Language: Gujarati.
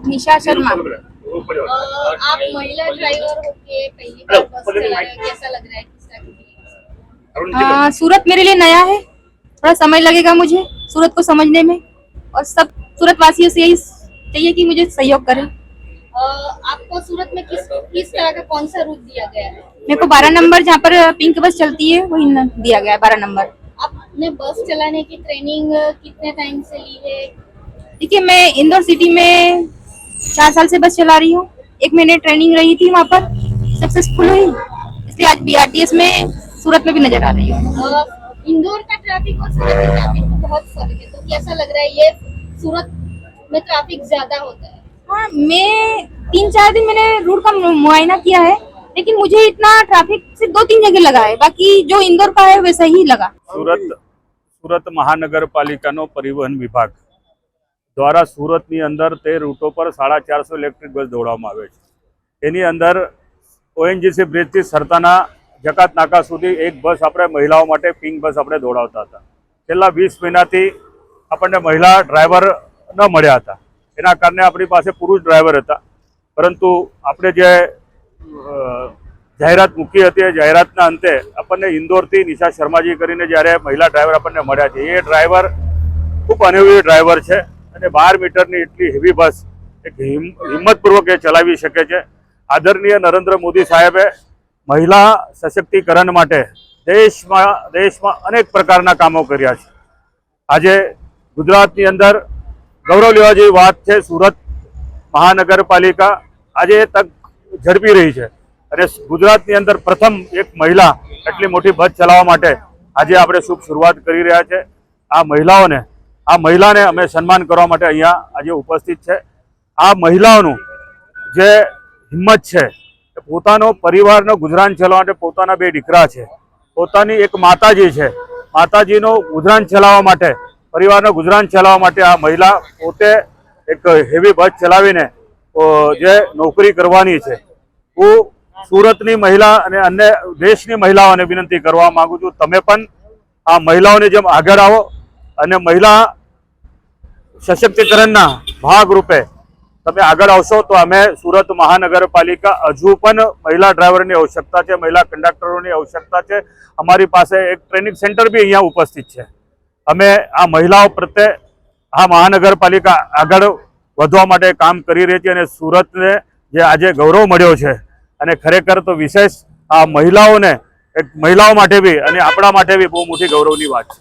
निशा शर्मा। आप महिला ड्राइवर होके पहली बार बस चला रहे हो, कैसा लग रहा है? किस टाइप की? सूरत मेरे लिए नया है, थोड़ा समय लगेगा मुझे सूरत को समझने में, और सब सूरत वासियों से यही चाहिए कि मुझे सहयोग करें। आपको सूरत में किस तरह का कौन सा रूट दिया गया है? मेरे को 12 नंबर जहाँ पर पिंक बस चलती है वही दिया गया है, 12 नंबर। आपने बस चलाने की ट्रेनिंग कितने टाइम से ली है? देखिए, मैं इंदौर सिटी में 4 साल से बस चला रही हूँ। 1 महीने ट्रेनिंग रही थी वहाँ पर, सक्सेसफुल हुई, इसलिए आज BRTS में सूरत में भी नजर आ रही हूँ। इंदौर का ट्रैफिक और सूरत का ट्रैफिक में बहुत फर्क है, तो कैसा लग रहा है? ये सूरत में ट्रैफिक ज्यादा होता है। हाँ, मैं 3-4 दिन मैंने रूट का मुआयना किया है, लेकिन मुझे इतना ट्रैफिक सिर्फ 2-3 जगह लगा है, बाकी जो इंदौर का है वैसा ही लगा। સુરત મહાનગરપાલિકાનો પરિવહન વિભાગ દ્વારા સુરતની અંદર તે રૂટો પર 450 ઇલેક્ટ્રિક બસ દોડાવવામાં આવે છે. એની અંદર ONGC બ્રિજથી સરતાના જકાત નાકા સુધી એક બસ આપણે મહિલાઓ માટે પિંક બસ આપણે દોડાવતા હતા. છેલ્લા 20 મહિનાથી આપણને મહિલા ડ્રાઈવર ન મળ્યા હતા. એના કારણે આપણી પાસે પુરુષ ડ્રાઈવર હતા, પરંતુ આપણે જે જાહેરાત મૂકી હતી એ જાહેરાતના અંતે આપણને ઇન્દોરથી નિશા શર્માજી કરીને જ્યારે મહિલા ડ્રાઈવર આપણને મળ્યા છે. એ ડ્રાઈવર ખૂબ અનુભવી ડ્રાઈવર છે અને 12 મીટરની એટલી હેવી બસ એક હિંમતપૂર્વક એ ચલાવી શકે છે. આદરણીય નરેન્દ્ર મોદી સાહેબે મહિલા સશક્તિકરણ માટે દેશમાં અનેક પ્રકારના કામો કર્યા છે. આજે ગુજરાતની અંદર ગૌરવ લેવા જેવી વાત છે. સુરત મહાનગરપાલિકા આજે તક ઝડપી રહી છે અને ગુજરાતની અંદર પ્રથમ એક મહિલા એટલી મોટી બસ ચલાવવા માટે આજે આપણે શુભ શરૂઆત કરી રહ્યા છે. આ મહિલાને અમે સન્માન કરવા માટે અહીંયા આજે ઉપસ્થિત છે. આ મહિલાઓનું જે હિંમત છે, પોતાનો પરિવારનો ગુજરાન ચલાવવા માટે પોતાના 2 દીકરા છે, પોતાની એક માતાજી છે, માતાજીનો ગુજરાન ચલાવવા માટે, પરિવારનો ગુજરાન ચલાવવા માટે આ મહિલા પોતે એક હેવી બસ ચલાવીને જે નોકરી કરવાની છે. હું સુરતની મહિલા અને અન્ય દેશની મહિલાઓને વિનંતી કરવા માંગુ છું, તમે પણ આ મહિલાઓની જેમ આગળ આવો અને મહિલા સશક્તિકરણના ભાગરૂપે તમે આગળ આવશો તો અમે સુરત મહાનગરપાલિકા હજુ પણ મહિલા ડ્રાઈવરની આવશ્યકતા છે, મહિલા કંડક્ટરોની આવશ્યકતા છે. અમારી પાસે એક ટ્રેનિંગ સેન્ટર બી અહીંયા ઉપસ્થિત છે. અમે આ મહિલાઓ પ્રત્યે આ મહાનગરપાલિકા આગળ વધવા માટે કામ કરી રહી છે અને સુરતને જે આજે ગૌરવ મળ્યો છે અને ખરેખર તો વિશેષ આ મહિલાઓ માટે બી અને આપણા માટે બી બહુ મોટી ગૌરવની વાત છે.